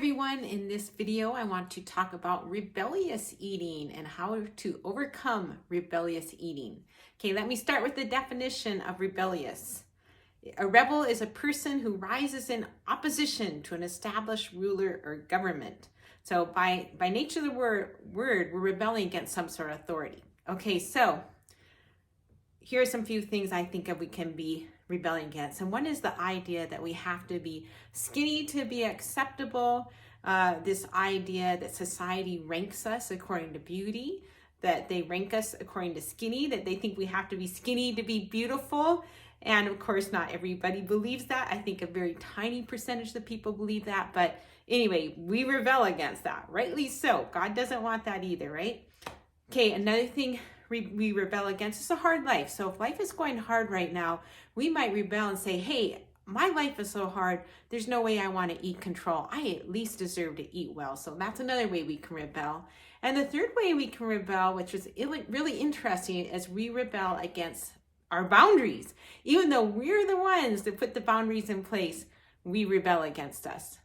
everyone. In this video, I want to talk about rebellious eating and how to overcome rebellious eating. Okay, let me start with the definition of rebellious. A rebel is a person who rises in opposition to an established ruler or government. So by nature of the word, we're rebelling against some sort of authority. Okay, so here are some few things I think we can be rebelling against. And one is the idea that we have to be skinny to be acceptable. This idea that society ranks us according to beauty, that they rank us according to skinny, that they think we have to be skinny to be beautiful. And of course, not everybody believes that. I think a very tiny percentage of people believe that. But anyway, we rebel against that, rightly so. God doesn't want that either, right? Okay, another thing we rebel against is a hard life. So if life is going hard right now, we might rebel and say, hey, my life is so hard, there's no way I want to eat control. I at least deserve to eat well. So that's another way we can rebel. And the third way we can rebel, which is really interesting, is we rebel against our boundaries. Even though we're the ones that put the boundaries in place, we rebel against us.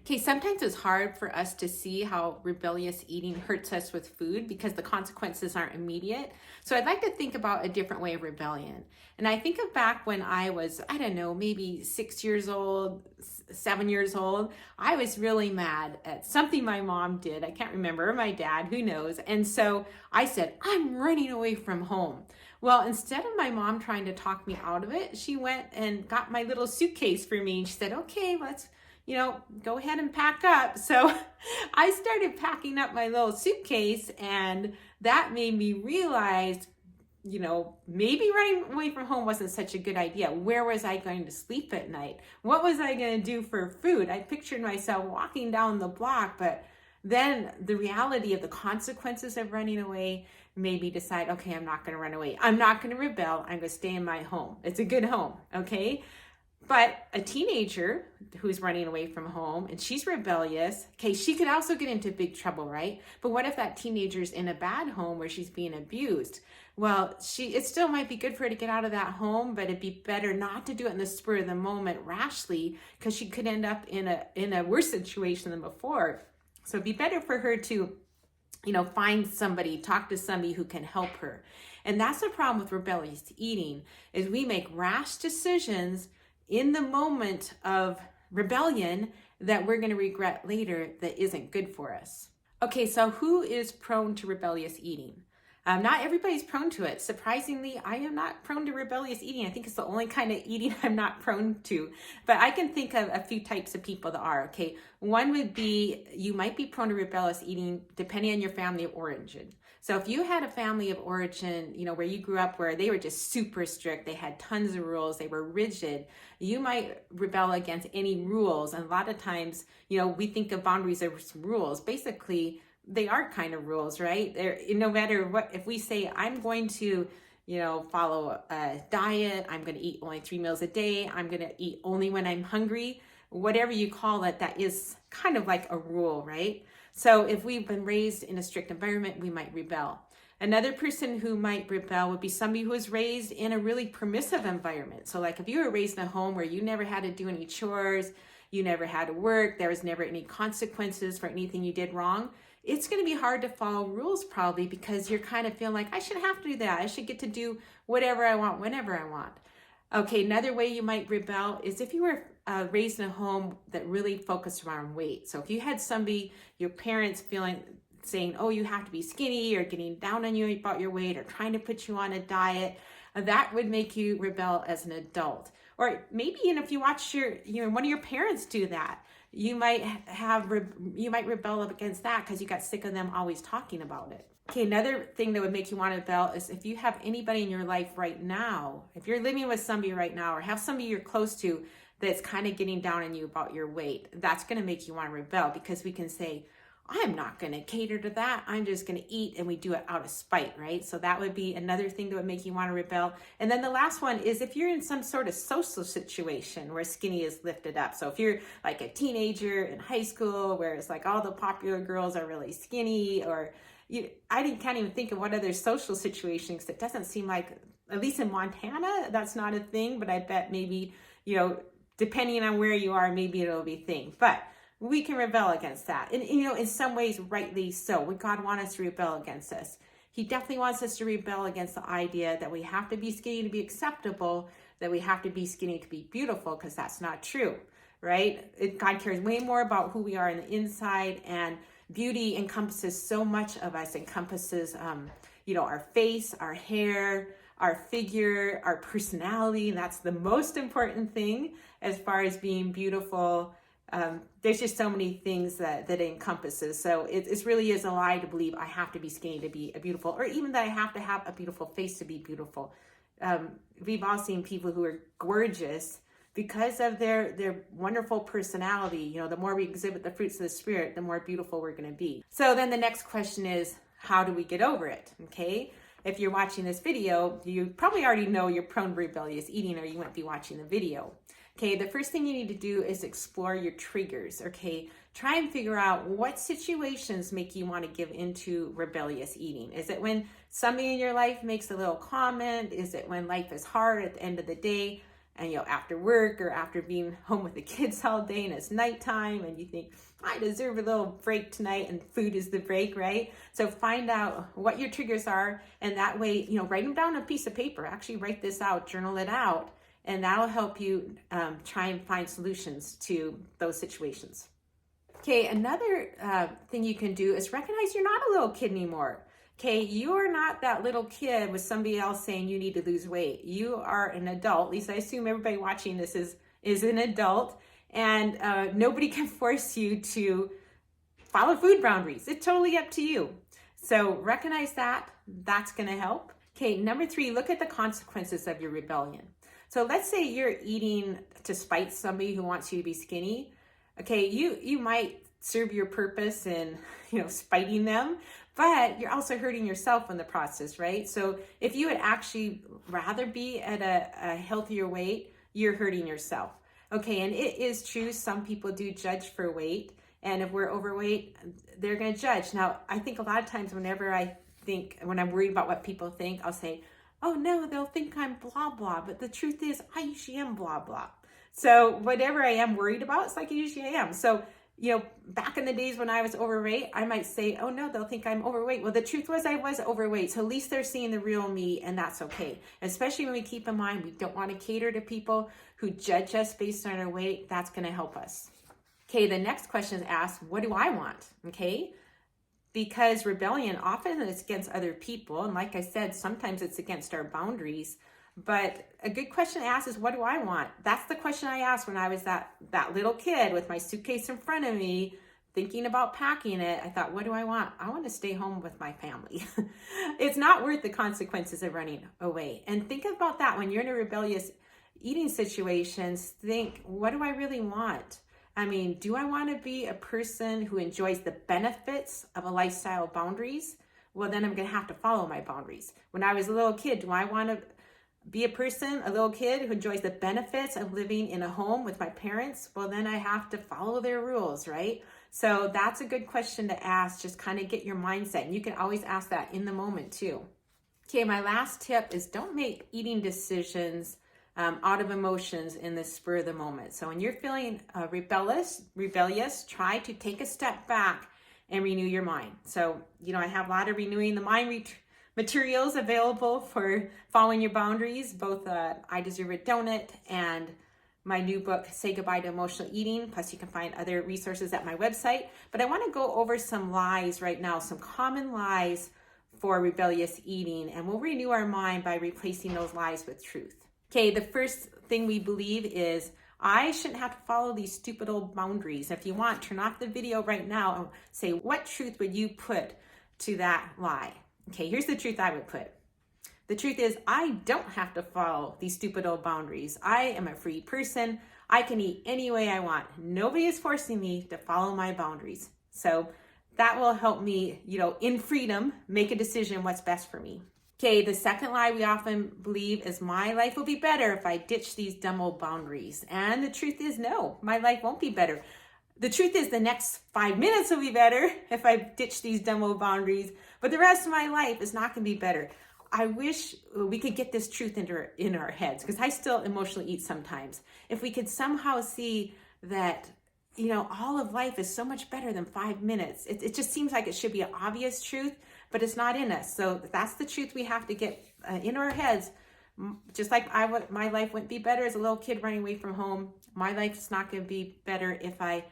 Okay, sometimes it's hard for us to see how rebellious eating hurts us with food because the consequences aren't immediate. So I'd like to think about a different way of rebellion. And I think of back when I was, I don't know, maybe 6 years old, 7 years old. I was really mad at something my mom did. I can't remember, my dad, who knows. And so I said, I'm running away from home. Well, instead of my mom trying to talk me out of it, she went and got my little suitcase for me. And she said, okay, let's go ahead and pack up. So I started packing up my little suitcase, and that made me realize, maybe running away from home wasn't such a good idea. Where was I going to sleep at night? What was I going to do for food? I pictured myself walking down the block, but then the reality of the consequences of running away made me decide, okay, I'm not going to run away. I'm not going to rebel. I'm going to stay in my home. It's a good home, okay? But a teenager who's running away from home and she's rebellious, okay, she could also get into big trouble, right? But what if that teenager's in a bad home where she's being abused? Well, it still might be good for her to get out of that home, but it'd be better not to do it in the spur of the moment rashly, because she could end up in a worse situation than before. So it'd be better for her to find somebody, talk to somebody who can help her. And that's the problem with rebellious eating, is we make rash decisions in the moment of rebellion that we're going to regret later that isn't good for us. Okay, so who is prone to rebellious eating? Not everybody's prone to it. Surprisingly, I am not prone to rebellious eating. I think it's the only kind of eating I'm not prone to. But I can think of a few types of people that are, okay? One would be, you might be prone to rebellious eating depending on your family of origin. So if you had a family of origin, where you grew up, where they were just super strict, they had tons of rules, they were rigid, you might rebel against any rules. And a lot of times, we think of boundaries as rules. Basically, they are kind of rules, right? No matter what, if we say, I'm going to, follow a diet, I'm going to eat only 3 meals a day, I'm going to eat only when I'm hungry, whatever you call it, that is kind of like a rule, right? So if we've been raised in a strict environment, we might rebel. Another person who might rebel would be somebody who was raised in a really permissive environment. So like if you were raised in a home where you never had to do any chores, you never had to work, there was never any consequences for anything you did wrong, it's going to be hard to follow rules probably, because you're kind of feeling like, I shouldn't have to do that. I should get to do whatever I want, whenever I want. Okay, another way you might rebel is if you were raised in a home that really focused around weight. So if you had somebody, your parents saying, oh, you have to be skinny, or getting down on you about your weight, or trying to put you on a diet, that would make you rebel as an adult. Or maybe if you watch one of your parents do that, you might rebel up against that because you got sick of them always talking about it. Okay, another thing that would make you want to rebel is if you have anybody in your life right now, if you're living with somebody right now, or have somebody you're close to that's kind of getting down on you about your weight, that's going to make you want to rebel, because we can say, I'm not going to cater to that. I'm just going to eat, and we do it out of spite, right? So that would be another thing that would make you want to rebel. And then the last one is if you're in some sort of social situation where skinny is lifted up. So if you're like a teenager in high school where it's like all the popular girls are really skinny, or can't even think of what other social situations. It doesn't seem like, at least in Montana, that's not a thing, but I bet maybe, depending on where you are, maybe it'll be a thing. But we can rebel against that. And in some ways, rightly so. Would God want us to rebel against this? He definitely wants us to rebel against the idea that we have to be skinny to be acceptable, that we have to be skinny to be beautiful, because that's not true, right? God cares way more about who we are on the inside, and beauty encompasses so much of us, encompasses, our face, our hair, our figure, our personality, and that's the most important thing as far as being beautiful. There's just so many things that it encompasses. So it really is a lie to believe I have to be skinny to be beautiful, or even that I have to have a beautiful face to be beautiful. We've all seen people who are gorgeous because of their wonderful personality. The more we exhibit the fruits of the Spirit, the more beautiful we're going to be. So then the next question is, how do we get over it? Okay. If you're watching this video, you probably already know you're prone to rebellious eating, or you wouldn't be watching the video. Okay, the first thing you need to do is explore your triggers, okay? Try and figure out what situations make you want to give into rebellious eating. Is it when somebody in your life makes a little comment? Is it when life is hard at the end of the day, and after work or after being home with the kids all day and it's nighttime and you think, I deserve a little break tonight, and food is the break, right? So find out what your triggers are, and that way, write them down on a piece of paper. Actually write this out, journal it out, and that'll help you try and find solutions to those situations. Okay, another thing you can do is recognize you're not a little kid anymore. Okay, you are not that little kid with somebody else saying you need to lose weight. You are an adult. At least I assume everybody watching this is an adult, and nobody can force you to follow food boundaries. It's totally up to you. So recognize that. That's going to help. Okay, number 3, look at the consequences of your rebellion. So let's say you're eating to spite somebody who wants you to be skinny. Okay, you might serve your purpose in, spiting them, but you're also hurting yourself in the process, right? So if you would actually rather be at a healthier weight, you're hurting yourself. Okay, and it is true, some people do judge for weight, and if we're overweight, they're going to judge. Now, I think a lot of times when I'm worried about what people think, I'll say, oh no, they'll think I'm blah, blah. But the truth is, I usually am blah, blah. So whatever I am worried about, it's like usually I am. So, back in the days when I was overweight, I might say, oh no, they'll think I'm overweight. Well, the truth was I was overweight. So at least they're seeing the real me, and that's okay. Especially when we keep in mind, we don't want to cater to people who judge us based on our weight. That's going to help us. Okay, the next question is asked, what do I want? Okay. Because rebellion often is against other people. And like I said, sometimes it's against our boundaries. But a good question to ask is, what do I want? That's the question I asked when I was that little kid with my suitcase in front of me, thinking about packing it. I thought, what do I want? I want to stay home with my family. It's not worth the consequences of running away. And think about that when you're in a rebellious eating situation. Think, what do I really want? I mean, do I want to be a person who enjoys the benefits of a lifestyle of boundaries? Well, then I'm going to have to follow my boundaries. When I was a little kid, do I want to be a little kid who enjoys the benefits of living in a home with my parents? Well, then I have to follow their rules, right? So that's a good question to ask. Just kind of get your mindset. And you can always ask that in the moment too. Okay, my last tip is don't make eating decisions out of emotions in the spur of the moment. So when you're feeling rebellious, try to take a step back and renew your mind. So, I have a lot of renewing the mind materials available for following your boundaries, both I Deserve a Donut and my new book, Say Goodbye to Emotional Eating. Plus you can find other resources at my website. But I want to go over some lies right now, some common lies for rebellious eating, and we'll renew our mind by replacing those lies with truth. Okay, the first thing we believe is, I shouldn't have to follow these stupid old boundaries. If you want, turn off the video right now and say, what truth would you put to that lie? Okay, here's the truth I would put. The truth is, I don't have to follow these stupid old boundaries. I am a free person. I can eat any way I want. Nobody is forcing me to follow my boundaries. So that will help me, in freedom, make a decision what's best for me. Okay, the second lie we often believe is, my life will be better if I ditch these dumb old boundaries. And the truth is, no, my life won't be better. The truth is, the next 5 minutes will be better if I ditch these dumb old boundaries, but the rest of my life is not going to be better. I wish we could get this truth in our heads, because I still emotionally eat sometimes. If we could somehow see that all of life is so much better than 5 minutes. It just seems like it should be an obvious truth, but it's not in us. So that's the truth we have to get in our heads. Just like my life wouldn't be better as a little kid running away from home. My life's not going to be better if I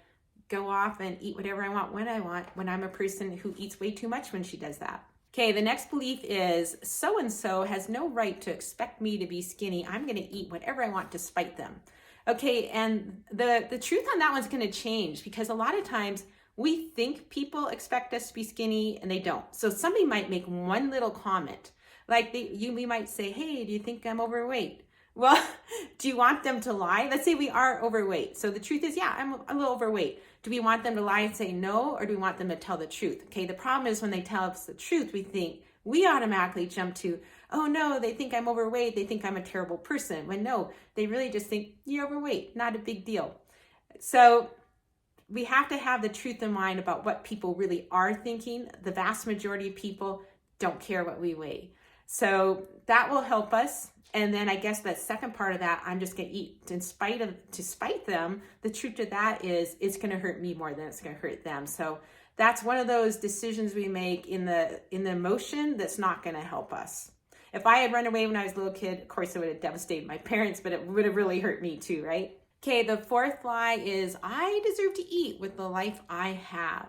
go off and eat whatever I want when I'm a person who eats way too much when she does that. Okay, the next belief is so-and-so has no right to expect me to be skinny. I'm going to eat whatever I want to spite them. Okay, and the truth on that one's going to change, because a lot of times we think people expect us to be skinny and they don't. So somebody might make one little comment, like we might say, hey, do you think I'm overweight? Well, do you want them to lie? Let's say we are overweight. So the truth is, yeah, I'm a little overweight. Do we want them to lie and say no, or do we want them to tell the truth? Okay, the problem is when they tell us the truth, we automatically jump to, oh no, they think I'm overweight. They think I'm a terrible person. When no, they really just think you're overweight, not a big deal. So we have to have the truth in mind about what people really are thinking. The vast majority of people don't care what we weigh. So that will help us. And then I guess that second part of that, I'm just going to eat to spite them. The truth of that is it's going to hurt me more than it's going to hurt them. So that's one of those decisions we make in the emotion that's not going to help us. If I had run away when I was a little kid, of course it would have devastated my parents, but it would have really hurt me too, right? Okay, the fourth lie is I deserve to eat with the life I have.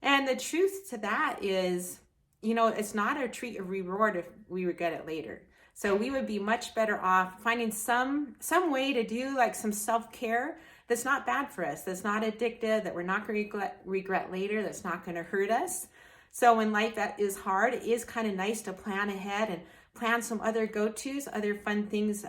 And the truth to that is, it's not a treat or reward if we regret it later. So we would be much better off finding some way to do like some self-care that's not bad for us, that's not addictive, that we're not going to regret later, that's not going to hurt us. So when life that is hard, it is kind of nice to plan ahead and plan some other go-tos, other fun things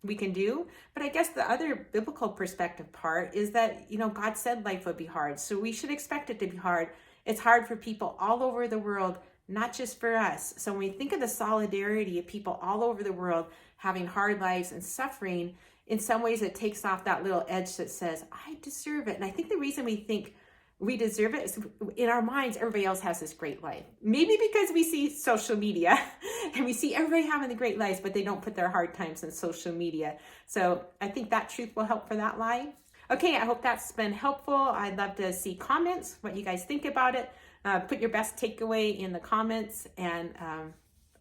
we can do. But I guess the other biblical perspective part is that, God said life would be hard. So we should expect it to be hard. It's hard for people all over the world, not just for us. So when we think of the solidarity of people all over the world having hard lives and suffering, in some ways it takes off that little edge that says, I deserve it. And I think the reason we think we deserve it is in our minds, everybody else has this great life. Maybe because we see social media and we see everybody having the great lives, but they don't put their hard times in social media. So I think that truth will help for that lie. Okay, I hope that's been helpful. I'd love to see comments, what you guys think about it. Put your best takeaway in the comments, and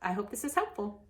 I hope this is helpful.